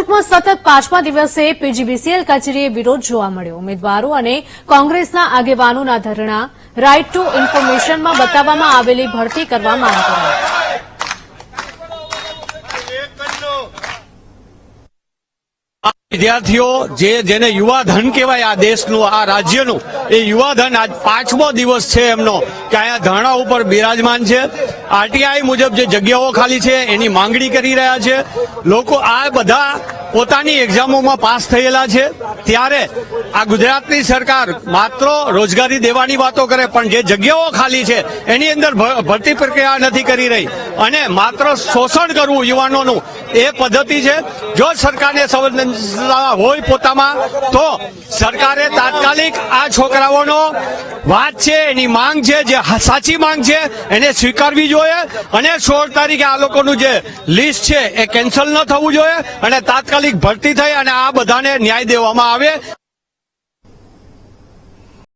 રાજકોટમાં સતત 5મા દિવસે પીજીવીસીએલ કચેરીએ વિરોધ જોવા મળ્યો। ઉમેદવારો અને કોંગ્રેસના આગેવાનોના ધરણા રાઇટ ટુ ઇન્ફોર્મેશનમાં બતાવવામાં આવેલી ભરતી કરવા માંગ કરી। વિદ્યાર્થીઓ જેને યુવા ધન કહેવાય આ દેશનું આ રાજ્યનું એ યુવા ધન આજ 5મો દિવસ છે એમનો કે અહીંયા ધરણા ઉપર બિરાજમાન છે। આરટીઆઈ મુજબ જે જગ્યાઓ ખાલી છે એની માંગણી કરી રહ્યા છે લોકો। આ બધા પોતાની એક્ઝામોમાં પાસ થયેલા છે ત્યારે આ ગુજરાતની સરકાર માત્ર રોજગારી દેવાની વાતો કરે પણ જે જગ્યાઓ ખાલી છે એની અંદર ભરતી પ્રક્રિયા નથી કરી રહી અને માત્ર શોષણ કરવું યુવાનોનું એ પદ્ધતિ છે। જો સરકારને સંવેદનશીલતા હોય પોતામાં તો સરકારે તાત્કાલિક આ છોકરાઓનો વાત છે એની માંગ છે જે સાચી માંગ છે એને સ્વીકારવી જોઈએ અને 16 તારીખે આ લોકોનું જે લિસ્ટ છે એ કેન્સલ ન થવું જોઈએ અને તાત્કાલિક ભરતી થઈ અને આ બધાને ન્યાય દેવામાં આવે।